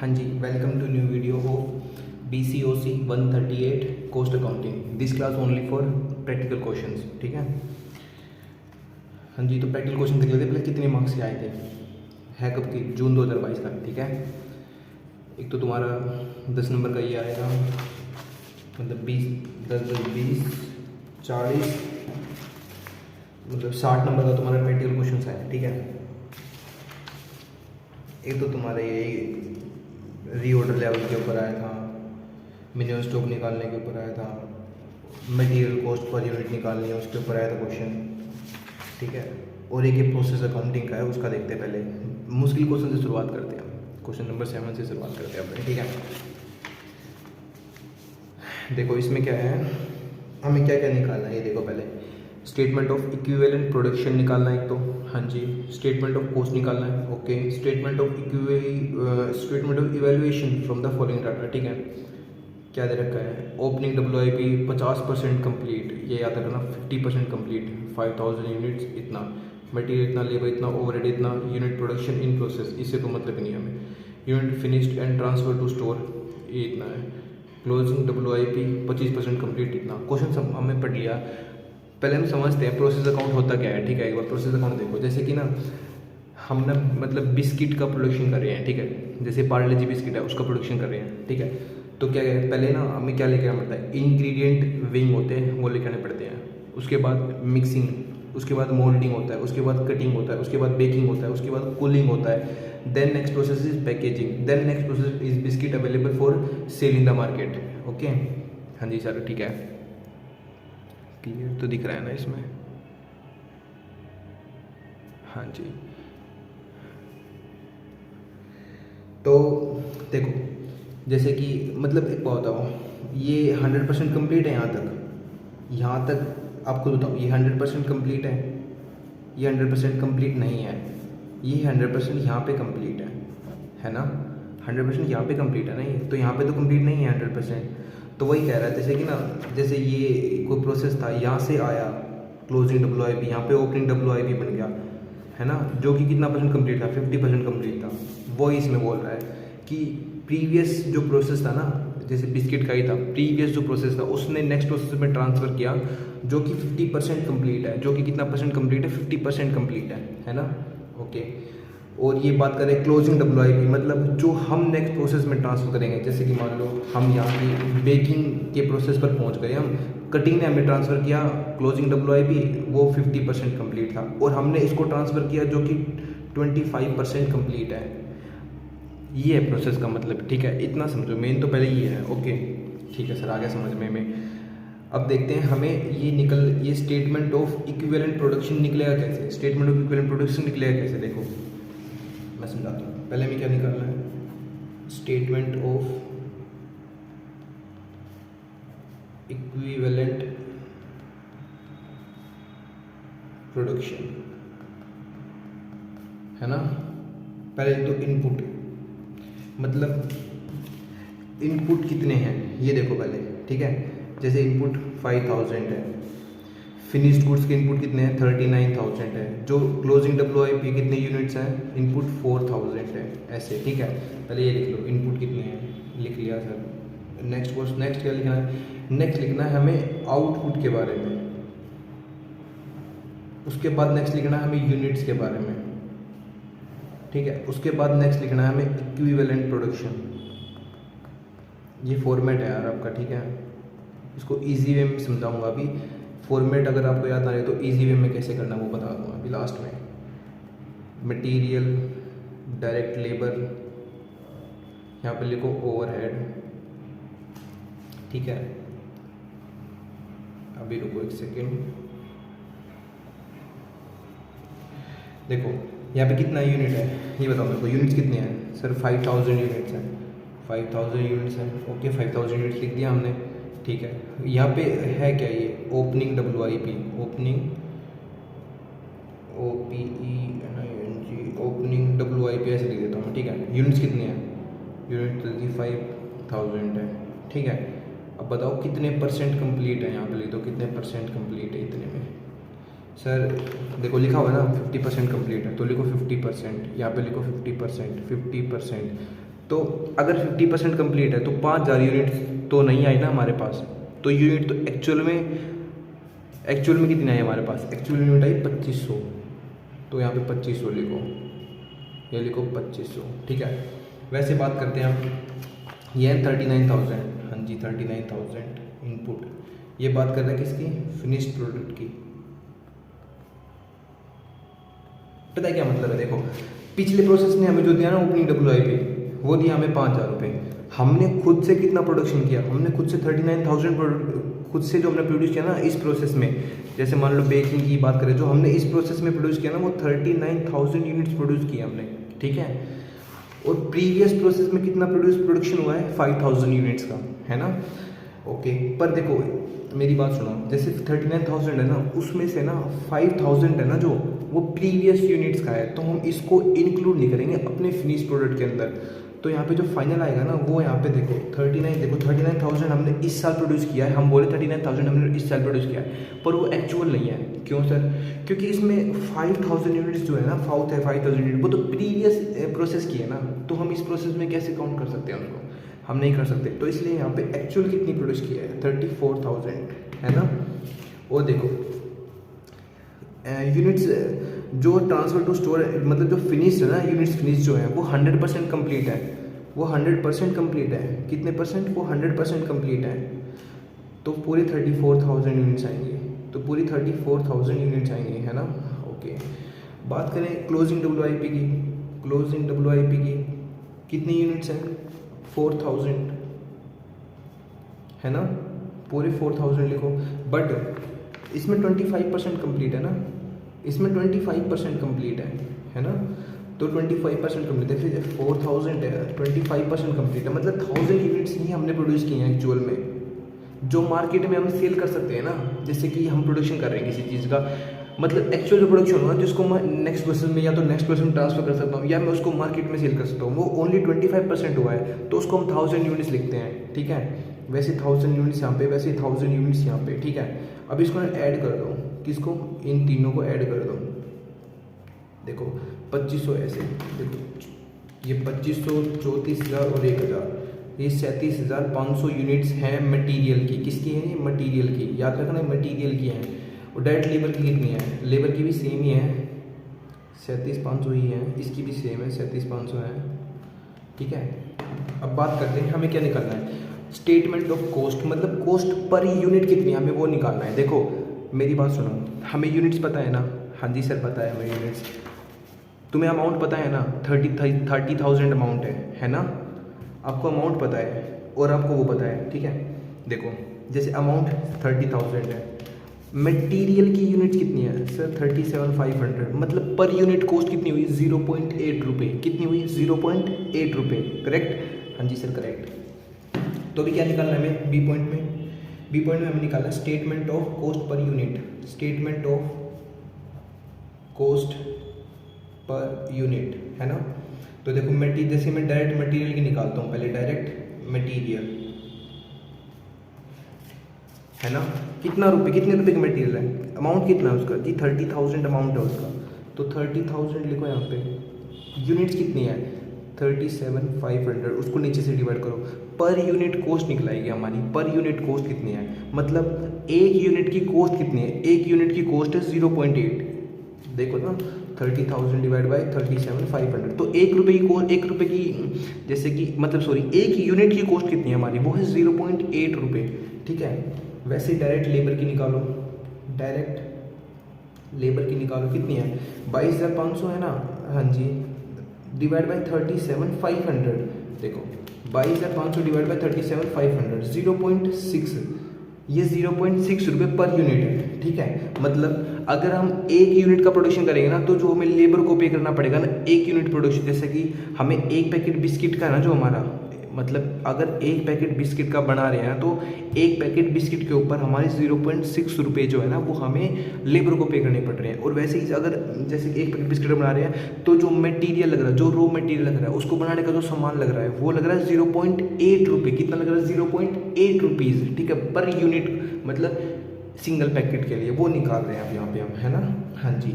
हाँ जी, welcome to new video of BCOC 138 cost accounting. This class only for practical questions. ठीक है। हाँ जी, तो प्रैक्टिकल क्वेश्चन देख लेते हैं पहले कितने मार्क्स से आए थे। है कब की? जून 2022 का। ठीक है। एक तो तुम्हारा 10 नंबर का ये आएगा, मतलब 20 10 10 20 40, मतलब 60 नंबर का तुम्हारा प्रैक्टिकल क्वेश्चन आया। ठीक है। एक तो तुम्हारे ये रीऑर्डर लेवल के ऊपर आया था, मिनिमम स्टॉक निकालने के ऊपर आया था, मटेरियल कॉस्ट पर यूनिट निकालनी है उसके ऊपर आया था क्वेश्चन। ठीक है। और एक ये प्रोसेस अकाउंटिंग का है, उसका देखते हैं। पहले मुश्किल क्वेश्चन से शुरुआत करते हैं। क्वेश्चन नंबर 7 से शुरुआत करते हैं अपने। ठीक है। देखो इसमें क्या है, हमें क्या क्या निकालना है ये देखो। पहले स्टेटमेंट ऑफ इक्विवेलेंट प्रोडक्शन निकालना है एक तो। हाँ जी। स्टेटमेंट ऑफ कॉस्ट निकालना है। Okay. Statement of evaluation from the following data. ठीक है। क्या दे रखा है? ओपनिंग WIP 50% कंप्लीट, ये याद रखना। 50% कंप्लीट, 5000 यूनिट्स इतना, मटेरियल इतना, लेबर इतना, ओवरहेड इतना, यूनिट प्रोडक्शन इन प्रोसेस, इससे तो मतलब नहीं हमें। Unit finished and transfer to store, ये इतना है। क्लोजिंग WIP 25% कंप्लीट, इतना। क्वेश्चन हमने पढ़ लिया। पहले हम समझते हैं प्रोसेस अकाउंट होता क्या है। ठीक है। एक बार प्रोसेस अकाउंट देखो। जैसे कि ना हम ना मतलब बिस्किट का प्रोडक्शन कर रहे हैं। ठीक है। जैसे पार्ले जी बिस्किट है, उसका प्रोडक्शन कर रहे हैं। ठीक है। तो क्या है, पहले ना हमें क्या लेके आना पड़ता है? इंग्रेडिएंट विंग होते हैं, वो लेके आने पड़ते हैं। उसके बाद मिक्सिंग, उसके बाद मोल्डिंग होता है, उसके बाद कटिंग होता है, उसके बाद बेकिंग होता है, उसके बाद कूलिंग होता है। Then next process is packaging, then next process is biscuit available for sale in the market. Okay. हाँ जी सर, ठीक है। क्लियर तो दिख रहा है ना इसमें? हाँ जी। तो देखो, जैसे कि मतलब एक बात बताओ, ये 100% कंप्लीट है यहाँ तक आपको बताओ, ये 100% कंप्लीट है? ये 100% कंप्लीट नहीं है। ये 100% यहाँ पे कंप्लीट है ना? 100% यहाँ पे कंप्लीट है नहीं, तो यहाँ पे तो कंप्लीट नहीं है 100%। तो वही कह रहा है, जैसे कि ना, जैसे ये कोई प्रोसेस था, यहाँ से आया क्लोजिंग WIP, यहाँ पे ओपनिंग WIP बन गया, है ना, जो कि कितना परसेंट कंप्लीट था? 50% कंप्लीट था। वो इसमें बोल रहा है कि प्रीवियस जो प्रोसेस था ना, जैसे बिस्किट का ही था, प्रीवियस जो प्रोसेस था उसने नेक्स्ट प्रोसेस में ट्रांसफ़र किया, जो कि 50% कंप्लीट है, जो कि कितना परसेंट कंप्लीट है? 50% कंप्लीट है ना? ओके। और ये बात करें क्लोजिंग WIP, मतलब जो हम नेक्स्ट प्रोसेस में ट्रांसफ़र करेंगे। जैसे कि मान लो हम यहाँ की बेकिंग के प्रोसेस पर पहुँच गए, हम कटिंग ने हमें ट्रांसफ़र किया क्लोजिंग WIP, वो 50% कंप्लीट था, और हमने इसको ट्रांसफ़र किया जो कि 25% कंप्लीट है। ये है प्रोसेस का मतलब। ठीक है, इतना समझो। मेन तो पहले ये है। ओके, ठीक है सर, आगे समझ में। अब देखते हैं हमें ये स्टेटमेंट ऑफ इक्विवेलेंट प्रोडक्शन निकलेगा कैसे? स्टेटमेंट ऑफ इक्विवेलेंट प्रोडक्शन निकलेगा कैसे? देखो मैं समझाता हूँ। पहले हमें क्या निकालना है? स्टेटमेंट ऑफ इक्विवेलेंट प्रोडक्शन, है ना। पहले तो इनपुट, मतलब इनपुट कितने हैं ये देखो पहले। ठीक है। जैसे इनपुट 5000 है, फिनिश्ड गुड्स के इनपुट कितने हैं? 39,000 है। जो क्लोजिंग WIP कितने यूनिट्स हैं? इनपुट 4000 है। ऐसे। ठीक है। पहले ये लिख लो इनपुट कितने हैं, लिख लिया सर। नेक्स्ट क्या लिखना है? नेक्स्ट लिखना है हमें आउटपुट के बारे में। उसके बाद नेक्स्ट लिखना है हमें यूनिट्स के बारे में। ठीक है। उसके बाद नेक्स्ट लिखना है हमें इक्विवेलेंट प्रोडक्शन। ये फॉर्मेट है यार आपका। ठीक है। इसको इजी वे में समझाऊंगा अभी। फॉर्मेट अगर आपको याद ना रहे तो इजी वे में कैसे करना वो बता दूंगा अभी लास्ट में। मटेरियल, डायरेक्ट लेबर, यहाँ पे लिखो ओवरहेड। ठीक है। अभी रुको एक सेकेंड। देखो यहाँ पे कितना यूनिट है ये बताओ मेरे को। यूनिट्स कितने हैं सर? 5000 यूनिट्स हैं। 5000 यूनिट्स हैं। ओके, 5000 यूनिट्स लिख दिया हमने। ठीक है। यहाँ पे है क्या? ये opening WIP, opening opening WIP ऐसे लिख देता हूँ। ठीक है। यूनिट्स कितने हैं? यूनिट 35,000 है। ठीक है। अब बताओ कितने परसेंट कंप्लीट है? यहाँ पे लिख दो कितने परसेंट कंप्लीट है इतने में। सर देखो लिखा हुआ है ना 50% कंप्लीट है, तो लिखो 50%। यहाँ पे लिखो 50%। तो अगर 50% कंप्लीट है तो 5000 यूनिट तो नहीं आई ना हमारे पास। तो यूनिट तो एक्चुअल में कितनी आई हमारे पास? एक्चुअल यूनिट आई 2500। तो यहाँ पे 2500 लिखो, ये लिखो 2500, ठीक है। वैसे बात करते हैं हम, ये है 39,000, हाँ जी 39,000 इनपुट। ये बात कर रहे हैं किसकी? फिनिश्ड प्रोडक्ट की। पता है क्या मतलब है? देखो पिछले प्रोसेस ने हमें जो दिया ना ओपनिंग WIP, वो दिया हमें 5,000 रुपये। हमने खुद से कितना प्रोडक्शन किया? हमने खुद से 39,000 खुद से जो हमने प्रोड्यूस किया ना इस प्रोसेस में, जैसे मान लो बेकिंग की बात करें, जो हमने इस प्रोसेस में प्रोड्यूस किया ना वो 39,000 यूनिट्स प्रोड्यूस किया हमने, ठीक है। और प्रीवियस प्रोसेस में कितना प्रोडक्शन हुआ है? 5,000 यूनिट्स का, है ना। ओके, पर देखो मेरी बात सुनो, जैसे 39,000 है ना, उसमें से ना 5,000 है ना जो वो प्रीवियस यूनिट्स का है, तो हम इसको इंक्लूड नहीं करेंगे अपने फिनिश प्रोडक्ट के अंदर। तो यहाँ पे जो फाइनल आएगा ना वो यहाँ पे देखो 39,000 हमने इस साल प्रोड्यूस किया है। हम बोले 39,000 हमने इस साल प्रोड्यूस किया है, पर वो एक्चुअल नहीं है। क्यों सर? क्योंकि इसमें 5,000 यूनिट्स जो है ना, 5,000 यूनिट वो तो प्रीवियस प्रोसेस की है ना, तो हम इस प्रोसेस में कैसे काउंट कर सकते हैं उसको? हम नहीं कर सकते। तो इसलिए यहाँ पे एक्चुअल कितनी प्रोड्यूस किया है? 34,000, है ना। और देखो यूनिट्स जो ट्रांसफर टू स्टोर, मतलब जो फिनिश है ना, यूनिट्स फिनिश जो है वो 100% कंप्लीट है। वो 100% कंप्लीट है। कितने परसेंट? वो 100% कंप्लीट है। तो पूरे 34,000 यूनिट्स आएंगे। तो पूरी 34,000 यूनिट्स आएंगे, है ना। ओके, बात करें क्लोजिंग WIP की। क्लोजिंग WIP की कितनी यूनिट्स हैं? 4,000, है ना। पूरे 4,000 लिखो। बट इसमें 25% कंप्लीट है ना, इसमें 25% कंप्लीट है ना। तो 25% कंप्लीट है, फिर 4,000 है, 25% कंप्लीट है, मतलब 1,000 यूनिट्स ही हमने प्रोड्यूस किए हैं एक्चुअल में, जो मार्केट में हम सेल कर सकते हैं ना। जैसे कि हम प्रोडक्शन कर रहे हैं किसी चीज़ का, मतलब एक्चुअल जो प्रोडक्शन होगा जिसको मैं नेक्स्ट पर्सन में या तो नेक्स्ट पर्सन में ट्रांसफर कर सकता हूँ, या मैं उसको मार्केट में सेल कर सकता हूँ, वो ओनली 25% हुआ है, तो उसको हम 1,000 यूनिट्स लिखते हैं, ठीक है। वैसे 1,000 यूनिट्स यहाँ पे, वैसे 1,000 यूनिट्स यहाँ पे, ठीक है। अब इसको ऐड कर दो, किसको? इन तीनों को ऐड कर दो। देखो 2500 ऐसे, देखो ये 2500, 34,000 और 1,000, ये 37,500 यूनिट्स हैं मटेरियल की। किसकी है ये? मटेरियल की, याद रखना मटेरियल की है। और डायरेक्ट लेबर की कितनी है? लेबर की भी सेम ही है, 37,500 ही है, इसकी भी सेम है 37,500 है, ठीक है। अब बात करते हैं हमें क्या निकालना है? स्टेटमेंट ऑफ कॉस्ट, मतलब कॉस्ट पर यूनिट कितनी है हमें वो निकालना है। देखो मेरी बात सुनो, हमें यूनिट्स पता है ना? हाँ जी सर पता है हमें यूनिट्स। तुम्हें अमाउंट पता है ना? 30,000 अमाउंट है ना। आपको अमाउंट पता है और आपको वो पता है, ठीक है। देखो जैसे अमाउंट 30,000 है, मटेरियल की यूनिट कितनी है सर? 37,500, मतलब पर यूनिट कॉस्ट कितनी हुई? 0.8 रुपये। कितनी हुई? 0.8 रुपये, करेक्ट? हाँ जी सर करेक्ट। तो अभी क्या निकालना है हमें? बी पॉइंट में हमें निकालना है statement of cost per unit. Statement of cost per unit, है ना। तो देखो जैसे मैं डायरेक्ट मटेरियल की निकालता हूँ, पहले डायरेक्ट मटेरियल, है ना। कितने रुपए की मटेरियल है? अमाउंट कितना है उसका? जी 30,000 अमाउंट है उसका, तो 30,000 लिखो यहाँ पे। यूनिट्स कितनी है? 37,500, उसको नीचे से डिवाइड करो। पर यूनिट कॉस्ट निकलाएगी हमारी। पर यूनिट कॉस्ट कितनी है, मतलब एक यूनिट की कॉस्ट कितनी है? एक यूनिट की कॉस्ट है 0.8, देखो ना 30,000 डिवाइड बाई 37,500, तो एक रुपये की जैसे कि मतलब सॉरी एक यूनिट की कॉस्ट कितनी है हमारी? वो है 0.8 रुपये, ठीक है। वैसे डायरेक्ट लेबर की निकालो, डायरेक्ट लेबर की निकालो, कितनी है? 22,500 है ना, हाँ जी, डिवाइड बाई 37,500। देखो 22,500 डिवाइड बाई 37,500, 0.6, ये 0.6 रुपये पर यूनिट है, ठीक है। मतलब अगर हम एक यूनिट का प्रोडक्शन करेंगे ना, तो जो हमें लेबर को पे करना पड़ेगा ना एक यूनिट प्रोडक्शन, जैसे कि हमें एक पैकेट बिस्किट का है ना जो हमारा, मतलब अगर एक पैकेट बिस्किट का बना रहे हैं तो एक पैकेट बिस्किट के ऊपर हमारे 0.6 रुपये जो है ना वो हमें लेबर को पे करने पड़ रहे हैं। और वैसे ही अगर जैसे एक पैकेट बिस्किट बना रहे हैं तो जो मटेरियल लग रहा है, जो रॉ मटेरियल लग रहा है, उसको बनाने का जो सामान लग रहा है वो लग रहा है 0.8 रुपये। कितना लग रहा है? 0.8 रुपीज़, ठीक है, पर यूनिट, मतलब सिंगल पैकेट के लिए वो निकाल रहे हैं अब यहाँ पे हम, है ना। हाँ जी,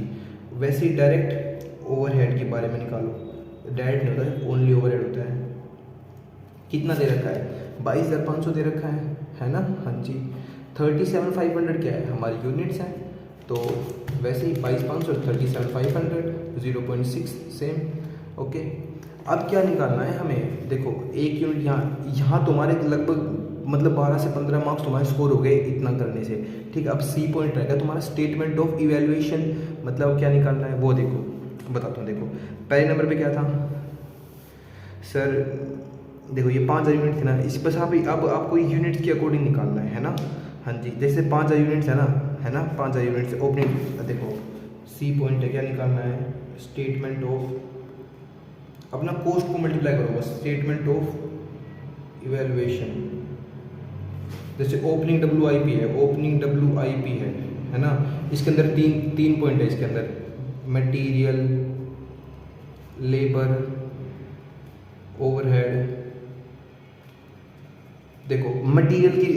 वैसे ही डायरेक्ट ओवरहेड के बारे में निकालो। डायरेक्ट नहीं होता है, ओनली ओवरहेड होता है। कितना दे रखा है, 22,500 दे रखा है ना। हाँ जी, 37,500 क्या है, हमारी यूनिट्स हैं। तो वैसे ही 22,500 37,500 0.6 सेम। ओके, अब क्या निकालना है हमें, देखो एक यूनिट यहाँ तुम्हारे लगभग मतलब 12 से 15 मार्क्स तुम्हारे स्कोर हो गए इतना करने से। ठीक है, अब सी पॉइंट रहेगा तुम्हारा स्टेटमेंट ऑफ इवैल्यूएशन, मतलब क्या निकालना है वो देखो बताता हूँ। देखो पहले नंबर पे क्या था सर, देखो ये 5,000 यूनिट थे ना, इस बस आप अब आपको यूनिट्स के अकॉर्डिंग निकालना है ना। हाँ जी, जैसे 5,000 यूनिट्स है ना 5,000 यूनिट्स ओपनिंग, देखो सी पॉइंट है, क्या निकालना है, स्टेटमेंट ऑफ, अपना कोस्ट को मल्टीप्लाई करो बस, स्टेटमेंट ऑफ इवैल्यूएशन। जैसे ओपनिंग WIP है, ओपनिंग WIP है ना, इसके अंदर तीन पॉइंट है इसके अंदर, मटेरियल, लेबर, ओवरहेड। देखो मटेरियल की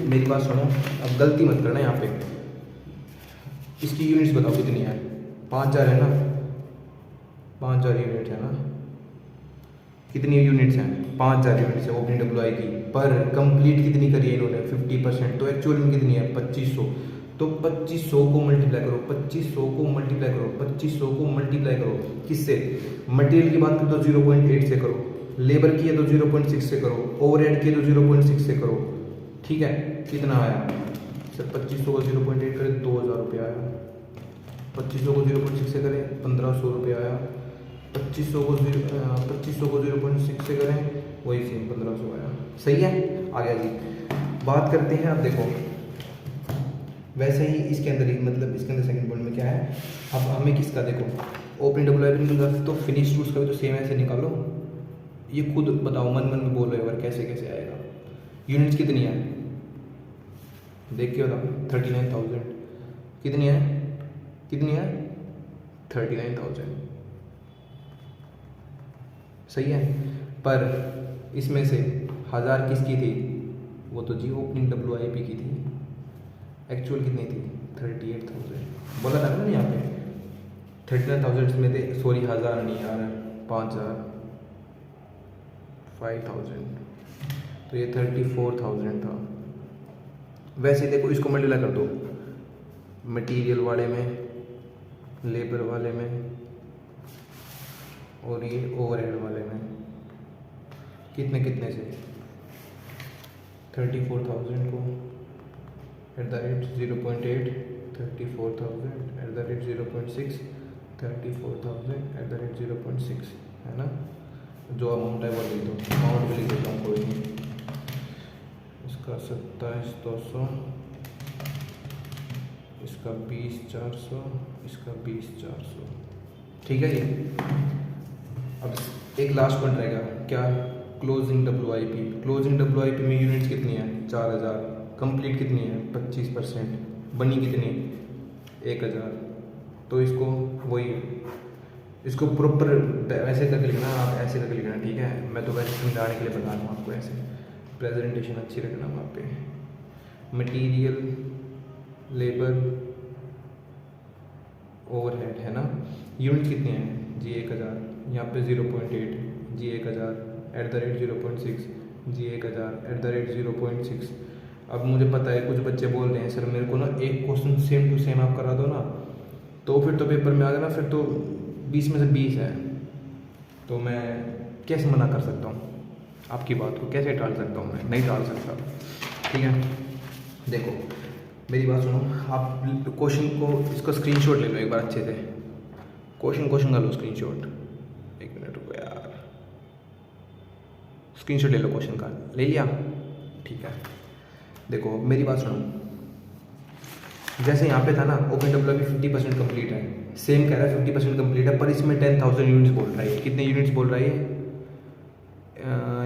मेरी बात सुनो, अब गलती मत करना यहाँ पे, इसकी यूनिट्स बताओ कितनी है, 5,000 है ना, 5,000 यूनिट है ना, कितनी यूनिट्स हैं, 5,000 यूनिट्स है ओपनिंग WIP पर कंप्लीट कितनी करी है इन्होंने 50%, तो एक्चुअल में कितनी है 2,500। तो 2,500 को मल्टीप्लाई करो, 2,500 को मल्टीप्लाई करो, 2,500 को मल्टीप्लाई करो किससे, मटेरियल की बात करो तो 0.8 से करो, लेबर की है तो 0.6 से करो, ओवरहेड की है तो 0.6 से करो। ठीक है, कितना आया सर, 2,500 को 0.8 करें 2,000 रुपये आया, 2,500 को 0.6 से करें 1,500 रुपये आया, 2,500 को 0.6 से करें वही सेम 1,500 आया। सही है, आगे जी बात करते हैं। अब देखो वैसे ही इसके अंदर ही, मतलब इसके अंदर सेकंड पॉइंट में क्या है, अब हमें किसका, देखो ओपनिंग WIP निकाल, तो फिनिश टूल्स का भी तो सेम ऐसे निकालो, ये खुद बताओ, मन में बोल रहे हो कैसे कैसे आएगा। यूनिट्स कितनी है देख के बताओ, 39,000 कितनी है 39,000 सही है। पर इसमें से 1,000 किसकी थी, वो तो जी ओपनिंग WIP की थी, एक्चुअल कितनी थी 38,000, बोला था ना मैंने यहाँ पे 39,000 में थे, सॉरी 1,000 नहीं यार, 5,000 5,000, तो ये 34,000 था। वैसे देखो इसको मल्टीप्लाई कर दो, मटेरियल वाले में, लेबर वाले में, और ये ओवरहेड वाले में, कितने से 34,000 को @0.8, 34,000 @0.6, 34,000 @0.6 है ना, जो अमाउंट है वो लिख दो, अमाउंट भी लिख देता हूँ कोई नहीं, इसका 27,200, इसका 20,400, इसका 20,400। ठीक है ये। अब एक लास्ट पॉइंट रहेगा क्या, क्लोजिंग WIP। क्लोजिंग WIP में यूनिट्स कितनी है 4,000, कंप्लीट कितनी है 25%, बनी कितनी 1,000। तो इसको वही, इसको प्रॉपर वैसे करके लिखना, आप ऐसे करके लिखना, ठीक है। मैं तो वैसे समझाने के लिए बता रहा हूँ आपको, ऐसे प्रेजेंटेशन अच्छी रखना वहाँ पे। मटेरियल, लेबर, ओवरहेड है ना, यूनिट कितनी है जी 1,000, यहाँ पे 0.8 जी 1,000 @0.6 जी 1,000 @0.6। अब मुझे पता है कुछ बच्चे बोल रहे हैं सर मेरे को ना एक क्वेश्चन सेम टू सेम आप करा दो ना, तो फिर तो पेपर में आ जाना, फिर तो 20 में से 20 है, तो मैं कैसे मना कर सकता हूँ आपकी बात को, कैसे टाल सकता हूँ, मैं नहीं टाल सकता। ठीक है, देखो मेरी बात सुनो, आप क्वेश्चन को इसको स्क्रीनशॉट ले लो एक बार अच्छे से, क्वेश्चन का लो स्क्रीनशॉट, एक मिनट रुको यार, स्क्रीनशॉट ले लो क्वेश्चन का, ले लिया, ठीक है। देखो मेरी बात सुनो, जैसे यहाँ पे था ना ओपन WIP 50% कंप्लीट है, सेम कह रहा है 50% कंप्लीट है, पर इसमें 10,000 यूनिट्स बोल रहा है, कितने यूनिट्स बोल रहा है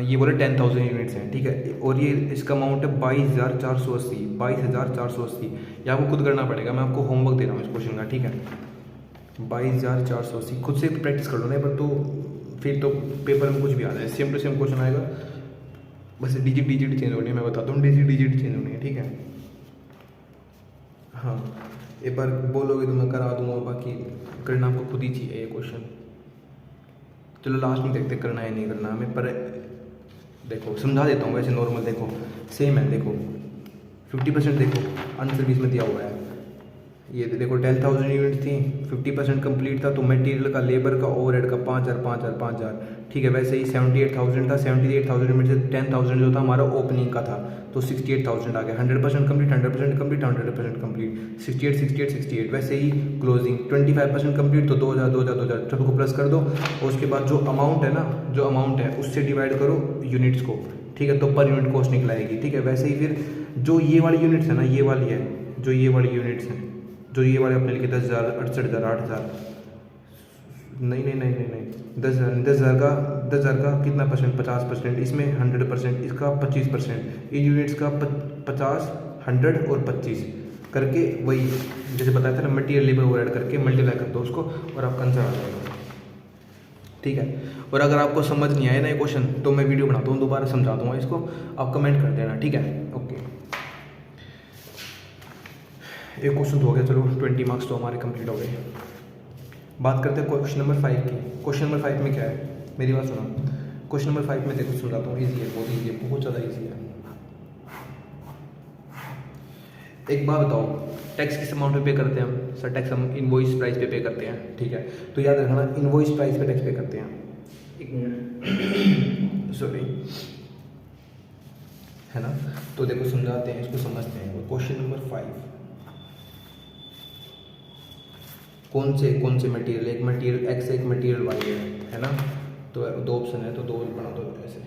ये बोले 10,000 यूनिट्स हैं, ठीक है। और ये इसका अमाउंट है 22,480, 22,480, ये आपको खुद करना पड़ेगा, मैं आपको होमवर्क दे रहा हूँ इस क्वेश्चन का, ठीक है। 22,480 खुद से प्रैक्टिस कर लो ना, पर तो फिर तो पेपर में कुछ भी आ जाए, सेम टू सेम क्वेश्चन आएगा, बस डिजिट चेंज होनी है, मैं बताता हूँ डिजिट चेंज होनी है, ठीक है। हाँ, एक बार बोलोगे तो मैं करा दूंगा, बाकी करना आपको खुद ही चाहिए ये क्वेश्चन। चलो लास्ट में देखते करना है नहीं करना हमें, पर देखो समझा देता हूँ, वैसे नॉर्मल देखो सेम है। देखो 50% देखो अनसर्विस में दिया हुआ है। ये देखो 10,000 यूनिट थी, 50% कंप्लीट था, तो मटेरियल का, लेबर का, ओवरहेड का 5,000 5,000 5,000, ठीक है। वैसे ही 78,000 था, 78,000 में से 10,000 जो था हमारा ओपनिंग का था, तो 68,000 आ गया। 100% कंप्लीट, 100% कंप्लीट, 100% कंप्लीट, 68 68 68। वैसे ही क्लोजिंग 25% कंप्लीट, तो 2,000 2,000 2,000 सबको प्लस कर दो, और उसके बाद जो अमाउंट है ना, जो अमाउंट है उससे डिवाइड करो यूनिट्स को, ठीक है, तो पर यूनिट कॉस्ट निकलाएगी, ठीक है। वैसे ही फिर जो ये वाली यूनिट्स है ना, ये वाली है, जो ये वाली यूनिट्स हैं, जो ये वाले अपने लिखे 10,000 68,000 8,000, नहीं नहीं नहीं नहीं नहीं 10,000 का कितना परसेंट, 50%, इसमें 100%, इसका 25%, इन यूनिट्स का 50 100 और 25 करके, वही जैसे बताया था ना, मटीरियल लेबर ओवरहेड करके मल्टीप्लाई कर दो उसको, और आपका आंसर आ जाएगा, ठीक है। और अगर आपको समझ नहीं आया ना ये क्वेश्चन, तो मैं वीडियो बनाता हूँ, दोबारा समझा दूंगा इसको, आप कमेंट कर देना, ठीक है। ओके, एक क्वेश्चन तो हो गया, चलो 20 मार्क्स तो हमारे कंप्लीट हो गए। बात करते हैं क्वेश्चन नंबर 5 की। क्वेश्चन नंबर 5 में क्या है, मेरी बात सुना। क्वेश्चन नंबर 5 में देखो समझाता हूँ, ईजी है, बहुत ईजी है, बहुत ज़्यादा ईजी है। एक बात बताओ, टैक्स किस अमाउंट पे पे करते हैं हम? सर टैक्स हम इनवॉइस प्राइस पे करते हैं, ठीक है। तो याद रखना, इनवॉइस प्राइस पे टैक्स पे करते हैं। एक मिनट सॉरी, है ना। तो देखो समझाते हैं, इसको समझते हैं। क्वेश्चन नंबर 5, कौन से मटेरियल, एक मटेरियल एक्स, एक मटेरियल वाई है ना। तो दो ऑप्शन है, तो दो बना दो ऐसे।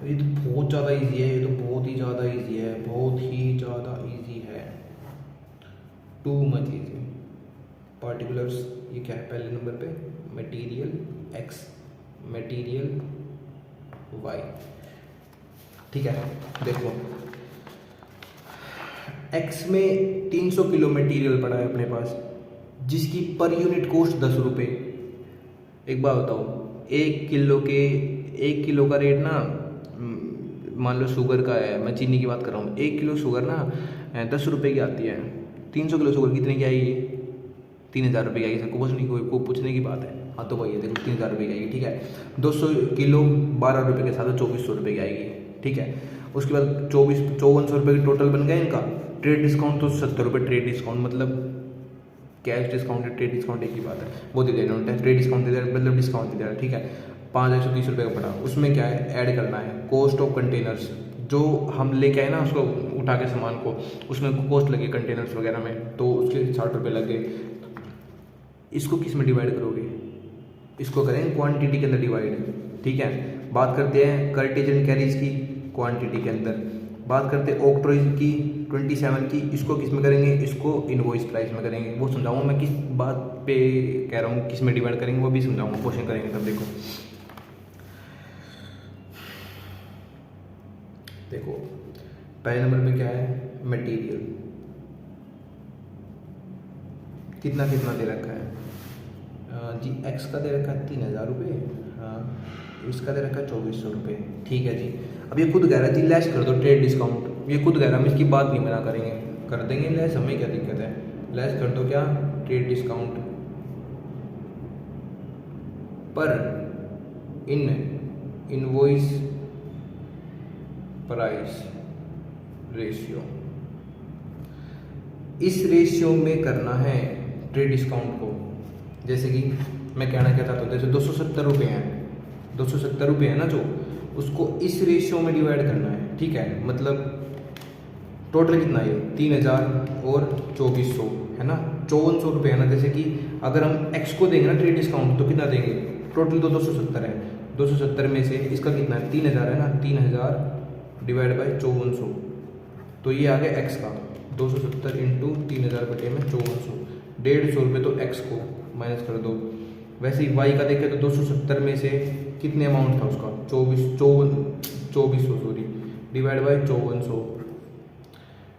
ये तो बहुत ज़्यादा इजी है, ये तो बहुत ही ज़्यादा इजी है, बहुत ही ज़्यादा इजी है, टू मच इजी। पार्टिकुलर्स ये क्या है, पहले नंबर पे मटेरियल एक्स, मटेरियल वाई, ठीक है। देखो एक्स में 300 किलो मटेरियल पड़ा है अपने पास, जिसकी पर यूनिट कॉस्ट 10 रुपये। एक बात बताओ, 1 किलो का रेट ना, मान लो शुगर का है, मैं चीनी की बात कर रहा हूँ, 1 किलो शुगर ना 10 रुपये की आती है। 300 किलो शुगर कितने की आएगी? 3,000 रुपये की आएगी। सबको पूछने को पूछने की बात है, हाँ तो वही है, देखो 3,000 रुपये की आएगी, ठीक है। 200 किलो 12 रुपये के साथ 2,400 रुपये की आएगी, ठीक है। उसके बाद 2,400 रुपये की टोटल बन गया इनका। ट्रेड डिस्काउंट तो 70 रुपये, ट्रेड डिस्काउंट मतलब कैश डिस्काउंट, ट्रेड डिस्काउंट एक ही बात है, वो दे देना है। ट्रेड डिस्काउंट दे दे मतलब डिस्काउंट दे देना, ठीक है। 5,130 रुपये का पड़ा, उसमें क्या है ऐड करना है कॉस्ट ऑफ कंटेनर्स, जो हम लेके आए ना उसको उठा के सामान को, उसमें कॉस्ट लगी कंटेनर्स वगैरह में, तो उसके 60 रुपये लगे। इसको किस में डिवाइड करोगे? इसको करेंगे क्वांटिटी के अंदर डिवाइड, ठीक है। बात करते हैं कर्टेज एंड कैरीज की, क्वांटिटी के अंदर। बात करते हैं ऑक्ट्रोइज की 27 की, इसको किस में करेंगे? इसको इनवॉइस प्राइस में करेंगे। वो समझाऊंगा मैं किस बात पे कह रहा हूँ, किस में डिवाइड करेंगे वो भी समझाऊंगा, क्वेश्चन करेंगे तब। देखो पहले नंबर पे क्या है, मटेरियल कितना कितना दे रखा है जी। एक्स का दे रखा है 3,000 रुपये, हाँ। इसका दे रखा है 2,400 रुपये, ठीक है जी। अब ये खुद कह रहा है जी लेस कर दो ट्रेड डिस्काउंट, ये खुद कह रहा है, हम इसकी बात नहीं मना करेंगे, कर देंगे लेस, हमें क्या दिक्कत है। लेस कर दो क्या, ट्रेड डिस्काउंट पर इनवॉइस प्राइस रेशियो। इस रेशियो में करना है ट्रेड डिस्काउंट को। जैसे कि मैं कहना क्या चाहता हूँ, जैसे 270 रुपये हैं, 270 रुपये है ना, जो उसको इस रेशियो में डिवाइड करना है, ठीक है। मतलब टोटल कितना है, 3,000 और 2,400 है ना, 5,400 रुपये है ना। जैसे कि अगर हम एक्स को देंगे ना ट्रेड डिस्काउंट, तो कितना देंगे? टोटल तो 270 है, 270 में से इसका कितना है, 3,000 है ना, 3,000 डिवाइड बाई 5,400, तो ये आ गया एक्स का। 270 इंटू 3,000 बटे में 5,400, 150 रुपये तो एक्स को माइनस कर दो। वैसे ही वाई का देखें तो 270 में से कितने अमाउंट था उसका, 2,400 सॉरी, डिवाइड बाई 5,400,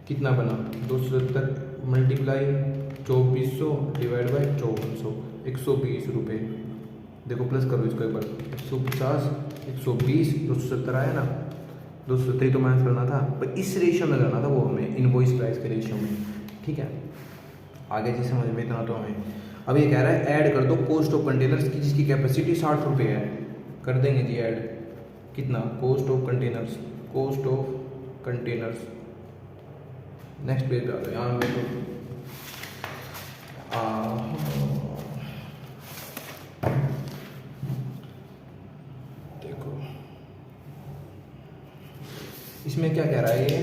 कितना बना 270 मल्टीप्लाई 2,400 डिवाइड बाई 5,400, 120 रुपये। देखो प्लस करो इसको एक बार, 150 120 270 आया ना, 270 तो माइनस करना था, पर इस रेशियो में करना था वो हमें, इनवॉइस प्राइस के रेशियो में, ठीक है। आगे जी समझ में इतना तो हमें। अब ये कह रहा है ऐड कर दो कॉस्ट ऑफ कंटेनर्स की, जिसकी कैपेसिटी 60 रुपये है, कर देंगे जी ऐड। कितना, cost of containers, cost of containers. Next page पे आ जाओ, यहाँ पे देखो इसमें क्या कह रहा है ये,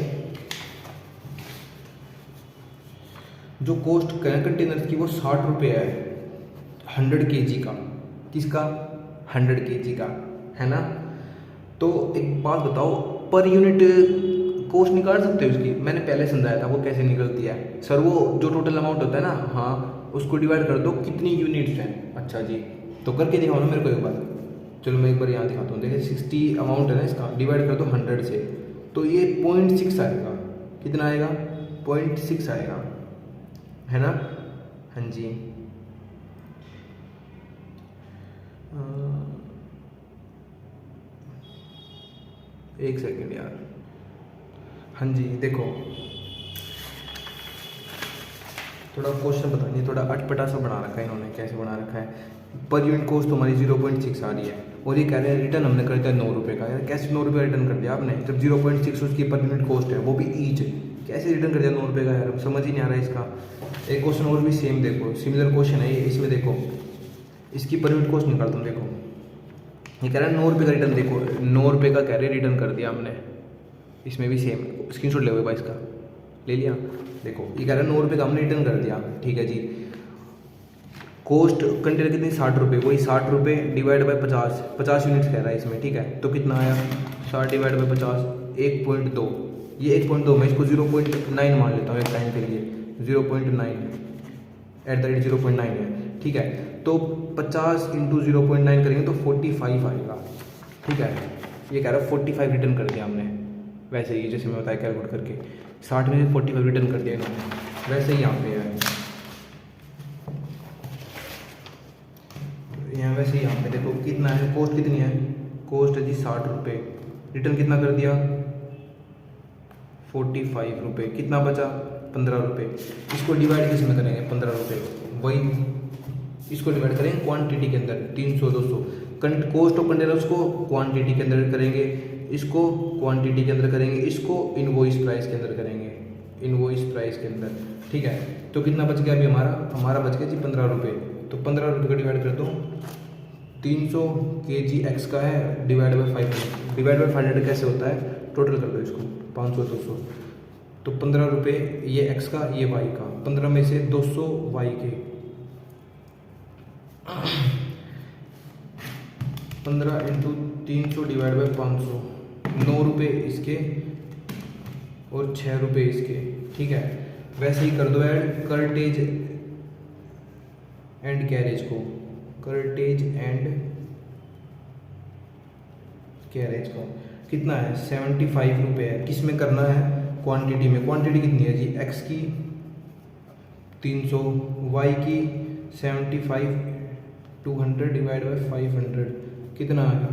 जो कॉस्ट कंटेनर्स की वो 60 रुपये है 100 kg का। किसका, 100 kg का, है ना। तो एक बात बताओ, पर यूनिट कॉस्ट निकाल सकते हो उसकी? मैंने पहले समझाया था वो कैसे निकलती है सर। वो जो टोटल अमाउंट होता है ना, हाँ, उसको डिवाइड कर दो कितनी यूनिट्स हैं। अच्छा जी, तो करके दिखाओ ना मेरे को एक बार। चलो मैं एक बार यहाँ दिखाता हूँ। देखिए 60 अमाउंट है ना इसका, डिवाइड कर दो 100 से, तो ये 0.6 आएगा। कितना आएगा, 0.6 आएगा, है ना। हाँ जी, एक सेकेंड यार। हाँ जी देखो, थोड़ा क्वेश्चन पता नहीं, थोड़ा अटपटा सा बना रखा है इन्होंने। कैसे बना रखा है, पर यूनिट कॉस्ट हमारी 0.6 आ रही है और ये कह रहे हैं रिटर्न हमने कर दिया 9 रुपये का। यार कैसे 9 रुपये रिटर्न कर दिया आपने, जब 0.6 उसकी पर यूनिट कॉस्ट है, वो भी ईच। कैसे रिटर्न कर दिया 9 रुपये का यार, समझ ही नहीं आ रहा है इसका। एक क्वेश्चन और भी सेम देखो, सिमिलर क्वेश्चन है ये। इसमें देखो इसकी पर यूनिट कॉस्ट निकालता हूँ। देखो ये कह रहा है 9 रुपये का रिटर्न, देखो 9 रुपये का कह रहे रिटर्न कर दिया हमने। इसमें भी सेम, स्क्रीनशॉट ले भाई इसका, ले लिया। देखो ये कह रहा है 9 रुपये का हमने रिटर्न कर दिया, ठीक है जी। कॉस्ट कंटेनर कितनी, 60 रुपये, वही 60 रुपये डिवाइड बाई 50 यूनिट्स कह रहा है इसमें, ठीक है। तो कितना आया, 60 डिवाइड बाई 50, 1.2। ये 1.2 मैं इसको 0.9 मान लेता हूँ एक टाइम के लिए, 0.9 @ 0.9 है, ठीक है। तो 50 × 0.9 करेंगे तो 45 आएगा, ठीक है। ये कह रहा है 45 रिटर्न कर दिया हमने। वैसे ही जैसे मैं बताया कैलकुलेट करके 60 में से 45 रिटर्न कर दिया इन्होंने, वैसे ही यहाँ पे है। यहाँ वैसे ही यहाँ पे देखो कितना है, कॉस्ट कितनी है, कॉस्ट है जी 60 रुपये, रिटर्न कितना कर दिया 45 रुपये, कितना बचा 15 रुपये। इसको डिवाइड किस में करेंगे, 15 रुपये, वही इसको डिवाइड करेंगे क्वांटिटी के अंदर, 300 200। कॉस्ट ऑफ कंटेनर्स को क्वांटिटी के अंदर करेंगे, इसको क्वांटिटी के अंदर करेंगे, इसको इनवॉइस प्राइस के अंदर करेंगे, इनवॉइस प्राइस के अंदर, ठीक है। तो कितना बच गया अभी हमारा बच गया जी 15 रुपये। तो 15 रुपये का डिवाइड कर दो, 300 kg x का है, डिवाइड बाई 500। डिवाइड बाई 500 कैसे होता है, टोटल कर दो इसको, 500 200। तो 15 रुपये ये x का, ये y का, 15 में से 200 y के, 15 × 300 डिवाइड बाई 500, 9 रुपये इसके और 6 रुपये इसके, ठीक है। वैसे ही कर दो ऐड कर्टेज एंड कैरेज को, कर्टेज एंड कैरेज का कितना है 75 रुपये है। किस में करना है, क्वांटिटी में। क्वांटिटी कितनी है जी, x की 300, y की 75, 200 डिवाइड बाई 500, कितना आएगा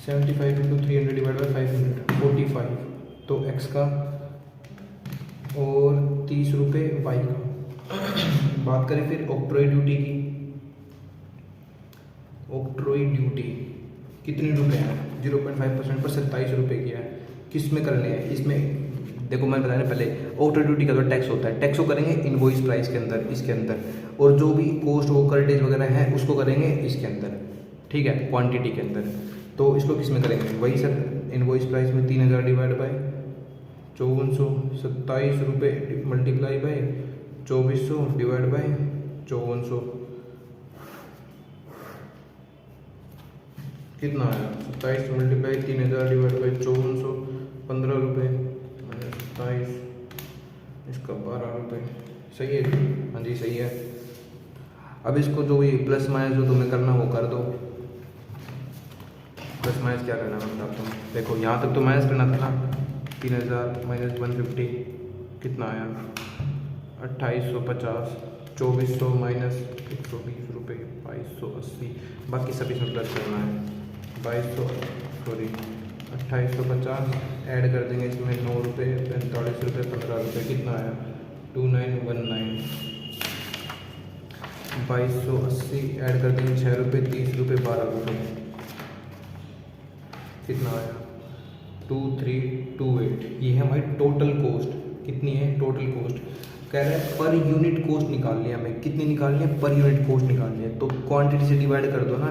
75 × 300 डिवाइड बाई 500, 45। तो x का और 30 रुपये y का। बात करें फिर ऑक्ट्रॉय ड्यूटी की, ऑक्ट्रॉय ड्यूटी कितने रुपए है, 0.5% पर 27 रुपये की है। किस में करने हैं, इसमें देखो मैंने बताया पहले, ऑक्ट्रॉय ड्यूटी का जो टैक्स होता है, टैक्स को करेंगे इनवॉइस प्राइस के अंदर, इसके अंदर, और जो भी कॉस्ट वो कर्टेज वगैरह है उसको करेंगे इसके अंदर, ठीक है, क्वांटिटी के अंदर। तो इसको किस में करेंगे, वही सर इनवॉइस प्राइस में 3000 डिवाइड बाई 5400, 27 रुपये मल्टीप्लाई बाई 2400 डिवाइड बाई 5400, कितना आया 27 मल्टीप्लाई 3000 डिवाइड बाई 5400, 15 रुपये, 27, इसका 12 रुपये। सही है, हाँ जी सही है। अब इसको जो भी प्लस माइनस जो तुम्हें करना वो कर दो। प्लस माइनस क्या करना है मतलब, तुम देखो यहाँ तक तो माइनस करना था ना, 3000 माइनस 150 कितना आया 2850, 2400 माइनस 120 रुपये 2280, बाकी सभी इसमें प्लस करना है 2850 ऐड कर देंगे इसमें 9 रुपये 45 रुपये 15 रुपये, कितना आया 2919, 2280 ऐड कर देंगे 6 रुपये 30 रुपये 12 रुपये, कितना आया 2328, ये है हमारी टोटल कॉस्ट। कितनी है टोटल कॉस्ट? कह रहे हैं पर यूनिट कॉस्ट निकालनी है हमें। कितनी निकालनी है? पर यूनिट कॉस्ट निकालनी है। तो क्वांटिटी से डिवाइड कर दो ना,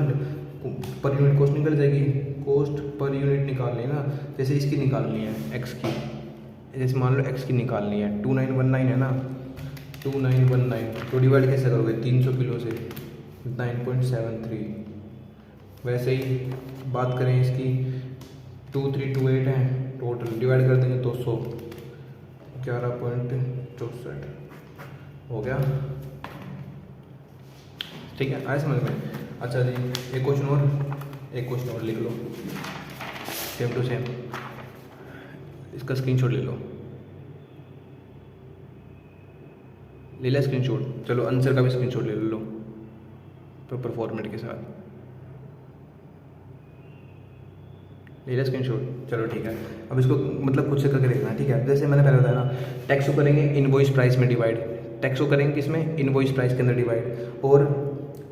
पर यूनिट कॉस्ट निकल जाएगी। कॉस्ट पर यूनिट निकालनी है ना, जैसे इसकी निकालनी है एक्स की, जैसे मान लो एक्स की निकालनी है 2919 है ना, 2919 तो डिवाइड कैसे करोगे? 300 किलो से 9.73। वैसे ही बात करें इसकी 2328 है टोटल, डिवाइड कर देंगे 200, 11.64 हो गया। ठीक है, आया समझ में? अच्छा जी, एक क्वेश्चन और लिख लो, सेम टू सेम। इसका स्क्रीनशॉट ले लो, ले लिया स्क्रीनशॉट? चलो आंसर का भी स्क्रीनशॉट ले लो प्रॉपर फॉर्मेट के साथ। ले लिया स्क्रीनशॉट? चलो ठीक है। अब इसको मतलब खुद से करके देखना, ठीक है। जैसे मैंने पहले बताया ना, टैक्स को करेंगे इनवॉइस प्राइस में डिवाइड, टैक्स को करेंगे किसमें? इनवॉइस प्राइस के अंदर डिवाइड। और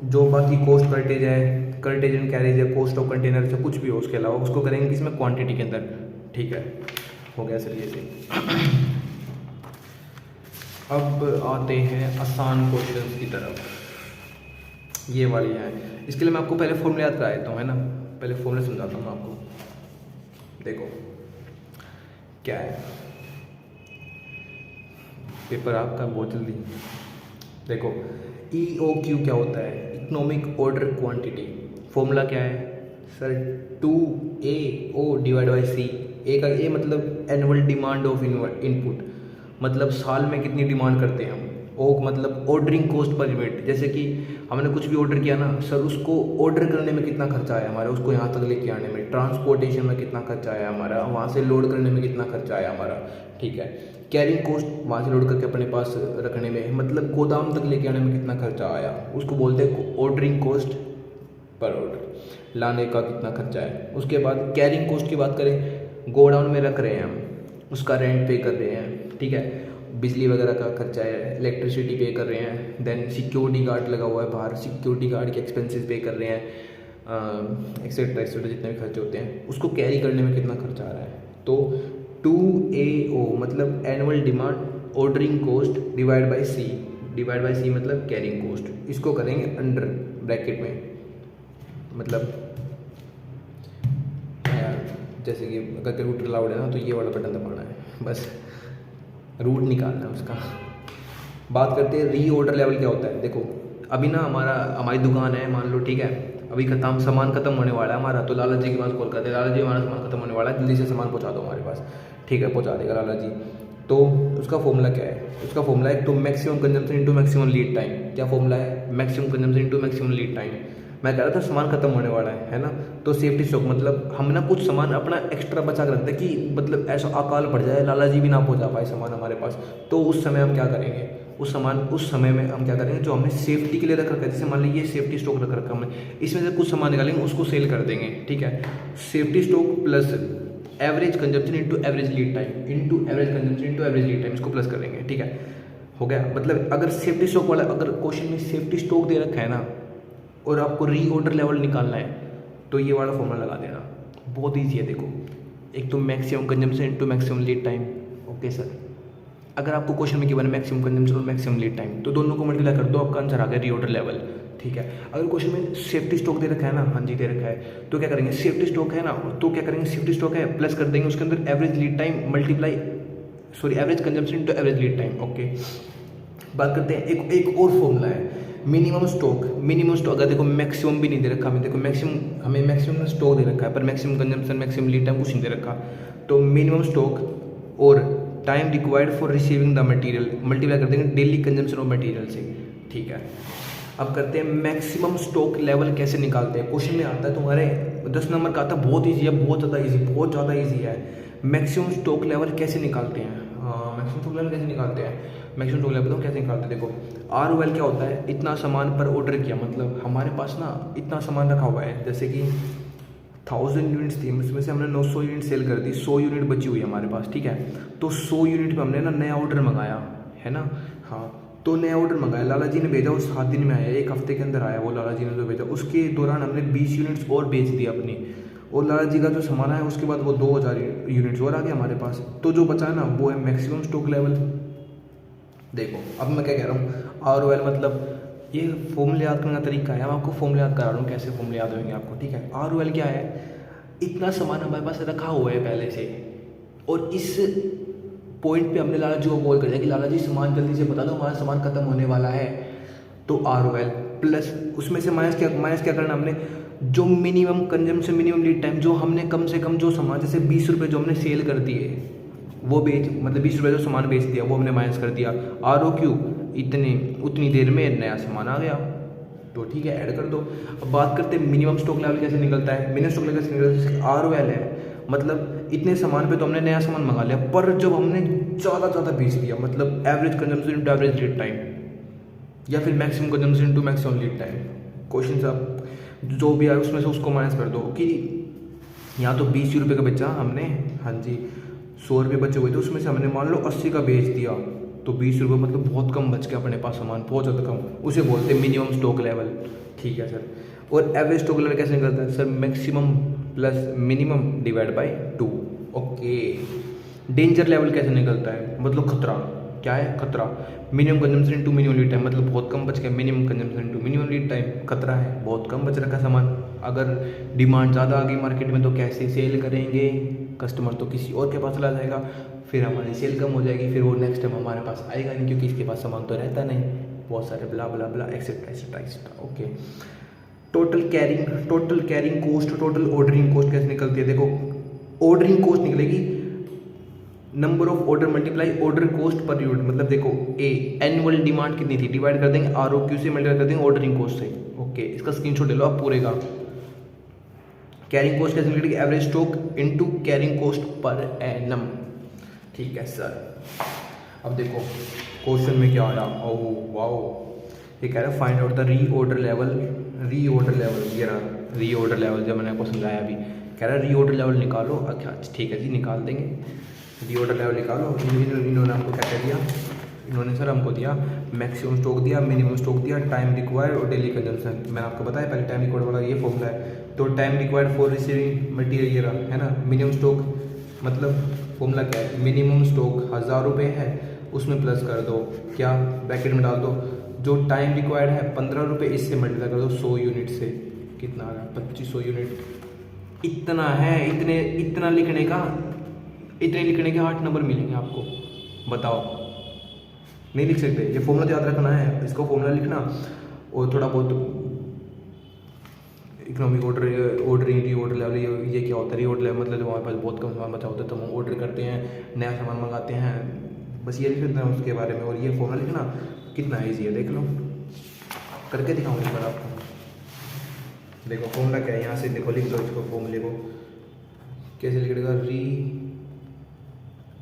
जो बाकी कॉस्ट कर्टेज है, कर्टेज एंड कैरेज है, कॉस्ट ऑफ कंटेनर से कुछ भी हो उसके अलावा, उसको करेंगे किसमें? क्वांटिटी के अंदर। ठीक है, हो गया सर ये से। अब आते हैं आसान क्वेश्चन की तरफ। ये वाली है, इसके लिए मैं आपको पहले फॉर्मूला याद करा देता हूँ, है ना। पहले फॉर्मूला समझाता हूँ आपको। देखो क्या है, पेपर आपका बहुत जल्दी। देखो EOQ क्या होता है? Economic order quantity. फॉर्मूला क्या है sir? 2AO divide by C। ए का ए मतलब एनुअल डिमांड ऑफ इनपुट, मतलब साल में कितनी डिमांड करते हैं हम। ओ मतलब ऑर्डरिंग कॉस्ट पर यूनिट, जैसे कि हमने कुछ भी ऑर्डर किया ना सर, उसको ऑर्डर करने में कितना खर्चा आया हमारा, उसको यहाँ तक लेके आने में, ट्रांसपोर्टेशन में कितना खर्चा आया हमारा, वहाँ से लोड करने में कितना खर्चा आया हमारा। ठीक है, कैरिंग कॉस्ट, वहाँ से लोड करके अपने पास रखने में, मतलब गोदाम तक लेके आने में कितना खर्चा आया, उसको बोलते हैं ऑर्डरिंग कॉस्ट पर ऑर्डर। लाने का कितना खर्चा है। उसके बाद कैरिंग कॉस्ट की बात करें, गोडाउन में रख रहे हैं हम, उसका रेंट पे कर रहे हैं। ठीक है, बिजली वगैरह का खर्चा है, इलेक्ट्रिसिटी पे कर रहे हैं, देन सिक्योरिटी गार्ड लगा हुआ है बाहर, सिक्योरिटी गार्ड के एक्सपेंसेस पे कर रहे हैं, एक्सेट्रा एक्सेट्रा जितने भी खर्चे होते हैं, उसको कैरी करने में कितना खर्चा आ रहा है। तो 2AO मतलब annual demand ordering cost divide by C, divide by C मतलब कैरिंग कॉस्ट। इसको करेंगे अंडर ब्रैकेट में, मतलब जैसे कि अगर रूट अलाउड है ना तो ये वाला बटन दबाना है, बस रूट निकालना है उसका। बात करते हैं रीऑर्डर लेवल क्या होता है। देखो अभी ना हमारी दुकान है, मान लो, ठीक है, अभी सामान खत्म होने वाला है हमारा, तो लाला जी के पास कॉल करते हैं, लाला जी हमारा सामान खत्म होने वाला है, जल्दी से सामान पहुंचा दो हमारे पास। ठीक है, पहुंचा देगा लाला जी। तो उसका फॉर्मूला क्या है? उसका फॉर्मूला है to maximum consumption into maximum lead time. क्या फॉर्मूला है? Maximum consumption into maximum lead time. मैं कह रहा था सामान खत्म होने वाला है ना, तो सेफ्टी स्टॉक मतलब हम ना कुछ सामान अपना एक्स्ट्रा बचा कर रखते हैं कि मतलब ऐसा अकाल पड़ जाए, लाला जी भी ना पहुंचा पाए सामान हमारे पास, तो उस समय हम क्या करेंगे? उस समय में हम क्या करेंगे, जो हमने सेफ्टी के लिए रख रखा है, जैसे मान लीजिए सेफ्टी स्टॉक रख रखा हमने, इसमें से कुछ सामान निकालेंगे, उसको सेल कर देंगे। ठीक है, safety stock plus average consumption into average lead time, into average consumption into average lead time, इसको प्लस कर देंगे। ठीक है, हो गया। मतलब अगर सेफ्टी स्टॉक वाला, अगर क्वेश्चन में सेफ्टी स्टॉक दे रखा है ना और आपको रीऑर्डर लेवल निकालना है, तो ये वाला फॉर्मूला लगा देना, बहुत ईजी है। देखो, एक तो maximum consumption into maximum lead time. Okay sir, अगर आपको क्वेश्चन में गिवन है मैक्सिमम कंजम्पशन और मैक्सिमम लीड टाइम, तो दोनों को मल्टीप्लाई कर दो, आपका आंसर आ गया रीऑर्डर लेवल। ठीक है, अगर क्वेश्चन में सेफ्टी स्टॉक दे रखा है ना, हाँ जी दे रखा है, तो क्या करेंगे? सेफ्टी स्टॉक है ना, तो क्या करेंगे? सेफ्टी स्टॉक है प्लस कर देंगे उसके अंदर average lead time multiply, sorry average consumption into average lead time. Okay, बात करते हैं एक और फॉर्मूला है मिनिमम स्टॉक। मिनिमम स्टॉक, अगर देखो मैक्सिमम भी नहीं दे रखा हमें, देखो हमें मैक्सिमम स्टॉक दे रखा है पर maximum consumption maximum lead time कुछ नहीं दे रखा, तो मिनिमम स्टॉक और time required for receiving the material multiply कर देंगे डेली कंजम्पशन ऑफ मटेरियल से। ठीक है, अब करते हैं मैक्सिमम स्टॉक लेवल कैसे निकालते हैं। क्वेश्चन में आता है तुम्हारे 10 नंबर का आता है, बहुत ईजी है, बहुत ज़्यादा ईजी है। मैक्सिमम स्टॉक लेवल कैसे निकालते हैं? मैक्सिमम स्टॉक लेवल कैसे निकालते हैं? मैक्सिमम स्टॉक लेवल बताओ कैसे निकालते हैं। देखो ROL क्या होता है? इतना सामान पर ऑर्डर किया, मतलब हमारे पास ना इतना सामान रखा हुआ है, जैसे कि 1000 यूनिट्स थी, उसमें से हमने 900 यूनिट सेल कर दी, 100 यूनिट बची हुई है हमारे पास। ठीक है, तो 100 यूनिट पे हमने ना नया ऑर्डर मंगाया है ना। हाँ, तो नया ऑर्डर मंगाया, लाला जी ने भेजा, वो 7 दिन में आया, 1 हफ्ते के अंदर आया वो लाला जी ने जो भेजा। उसके दौरान हमने 20 यूनिट्स और बेच दी अपनी, और लाला जी का जो सामान है उसके बाद वो 2000 यूनिट्स और आ गए हमारे पास। तो जो बचा है ना वो है मैक्सिमम स्टॉक लेवल। देखो अब मैं क्या कह रहा हूँ, ROL मतलब ये फॉर्मूले याद करने का तरीका है। मैं आपको फॉर्मूले याद करा रहा हूँ कैसे फॉर्मूले याद होंगे आपको, ठीक है। ROL क्या है, इतना सामान हमारे पास रखा हुआ है पहले से, और इस पॉइंट पे हमने लाला जी को कॉल कर दिया कि लाला जी सामान जल्दी से बता दो, हमारा सामान खत्म होने वाला है। तो ROL प्लस उसमें से माइनस क्या करना हमने, जो minimum consumption, minimum lead time, जो हमने कम से कम जो सामान जैसे 20 रुपये जो हमने सेल कर दिए वो मतलब 20 रुपये जो सामान बेच दिया वो हमने माइनस कर दिया। ROQ उतनी देर में नया सामान आ गया, तो ठीक है ऐड कर दो। अब बात करते हैं मिनिमम स्टॉक लेवल कैसे निकलता है। मिनिमम स्टॉक लेवल कैसे निकलता है, जैसे ROL है मतलब इतने सामान पे तो हमने नया सामान मंगा लिया, पर जब हमने ज़्यादा बेच दिया, मतलब average consumption into average lead time, या फिर maximum consumption into maximum lead time, question आप जो भी आए उसमें से उसको माइनस कर दो कि यहाँ तो 20 रुपये का बेचा हमने, हाँ जी 100 रुपये बचे हुए थे, उसमें से हमने मान लो 80 का बेच दिया, तो 20 रुपये मतलब बहुत कम बच गया अपने पास सामान, बहुत ज़्यादा कम, उसे बोलते हैं मिनिमम स्टॉक लेवल, ठीक है सर। और एवरेज स्टॉक लेवल कैसे निकलता है sir, maximum plus minimum divide by 2, okay. Danger level कैसे निकलता है, मतलब खतरा, क्या है खतरा, minimum consumption into minimum lead time, मतलब बहुत कम बच गया, minimum consumption into minimum lead time, खतरा है बहुत कम बच रखा सामान। अगर डिमांड ज़्यादा आ गई मार्केट में तो कैसे सेल करेंगे, कस्टमर तो किसी और के पास चला जाएगा, फिर हमारी सेल कम हो जाएगी, फिर वो नेक्स्ट टाइम हमारे पास आएगा नहीं क्योंकि इसके पास सामान तो रहता नहीं, बहुत सारे blah blah blah etcetera etcetera etcetera, okay. Total carrying cost, total ordering cost कैसे निकलती है, देखो ऑर्डरिंग कॉस्ट निकलेगी number of order multiply order cost per unit, मतलब देखो एनुअल डिमांड कितनी थी, डिवाइड कर देंगे ROQ से, मल्टीप्लाई कर देंगे ऑर्डरिंग कॉस्ट से, ओके। इसका स्क्रीनशॉट ले लो आप पूरे का। कैरिंग कॉस्ट कैसे निकलेगी, average stock into carrying cost per annum, ठीक है सर। अब देखो क्वेश्चन में क्या आया, ओह वाओ, ये कह रहा है find out the reorder level, ये रहा रीऑर्डर लेवल, जब मैंने आपको समझाया अभी, कह रहा है रीऑर्डर लेवल निकालो। अच्छा ठीक है जी निकाल देंगे, रीऑर्डर लेवल निकालो। इन्होंने हमको क्या कह दिया, इन्होंने सर हमको दिया मैक्सिमम स्टॉक दिया, मिनिमम स्टॉक दिया, टाइम रिक्वायर्ड और डेली कंजम्पशन। मैंने आपको बताया पहले टाइम रिक्वायर्ड वाला ये फॉर्मूला है, तो time required for receiving material ये रहा है ना। मिनिमम स्टॉक मतलब फॉर्मूला क्या है, मिनिमम स्टॉक 1000 रुपये है, उसमें प्लस कर दो क्या, ब्रैकेट में डाल दो जो टाइम रिक्वायर्ड है 15 रुपये, इससे मल्टीप्लाई कर दो 100 यूनिट से, कितना आ गया 2500 यूनिट। इतना है, इतना लिखने के 8 नंबर मिलेंगे आपको, बताओ नहीं लिख सकते। ये फॉर्मूला याद रखना है, इसको फॉर्मूला लिखना और थोड़ा बहुत इकोनॉमिक ऑर्डर रीऑर्डर लेवल, ये क्या होता है रीऑर्डर लेवल, मतलब जब हमारे पास बहुत कम सामान बचा होता है तो हम ऑर्डर करते हैं, नया सामान मंगाते हैं, बस ये लिख देते हैं उसके बारे में। और ये फॉर्मूला लिखना कितना ईजी है, देख लो करके दिखाऊंगा एक बार आपको। देखो फॉर्मूला क्या है, यहाँ से देखो लिख लो इसको, फॉर्मूले को कैसे लिखेगा, री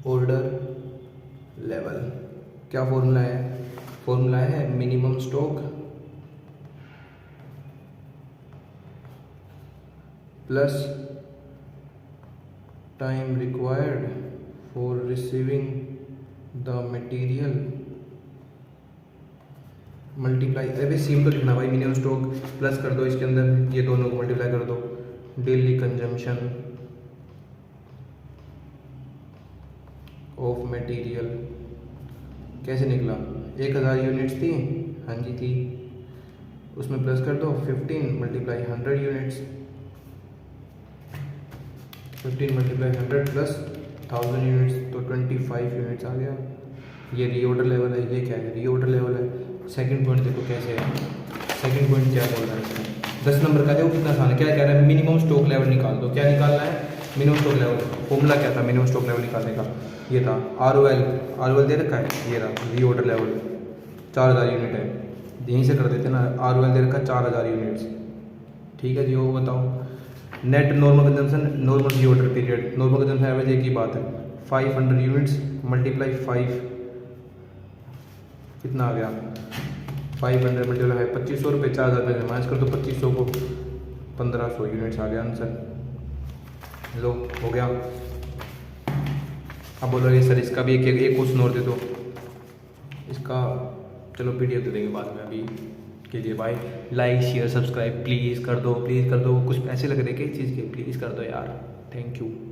ऑर्डर लेवल, क्या फॉर्मूला है, फॉर्मूला है minimum stock plus time required for receiving the material multiply, अरे सेम तो लिखना भाई, मिनिमम स्टॉक प्लस कर दो इसके अंदर, ये दोनों को मल्टीप्लाई कर दो, डेली कंजम्पशन ऑफ मटेरियल, कैसे निकला 1000 यूनिट्स थी, हाँ जी थी, उसमें प्लस कर दो 15 multiply 100 units, 15 multiply 100 plus 1000 units, तो 25 यूनिट्स आ गया। ये रीऑर्डर लेवल है, ये क्या है रीऑर्डर लेवल है। सेकंड पॉइंट देखो कैसे है, सेकंड पॉइंट क्या बोल रहा है इसमें, 10 नंबर का देखो कितना आसान है, क्या कह रहा है मिनिमम स्टॉक लेवल निकाल दो, क्या निकालना है मिनिमम स्टॉक लेवल, फॉर्मूला क्या था मिनिमम स्टॉक लेवल निकालने का, ये था ROL दे रखा है, ये रहा रीऑर्डर लेवल 4000 यूनिट है, यहीं से कर देते ना, ROL दे रखा 4000 यूनिट्स, ठीक है जी। वो बताओ net normal consumption, normal reorder period, normal consumption average एक ही बात है, 500 यूनिट्स मल्टीप्लाई 5 कितना आ गया, 500 मल्टीप्लाई 2500 रुपये, 4000 रुपये माइनस कर दो 2500 को, 1500 यूनिट्स आ गया आंसर। लो हो गया। अब बोलोगे सर इसका भी एक क्वेश्चन और दे दो, इसका चलो PDF दे देंगे बाद में, अभी के लिए भाई लाइक शेयर सब्सक्राइब प्लीज़ कर दो, प्लीज़ कर दो। कुछ पैसे लग रहे हैं क्या इस चीज़ के, प्लीज़ कर दो यार। Thank you.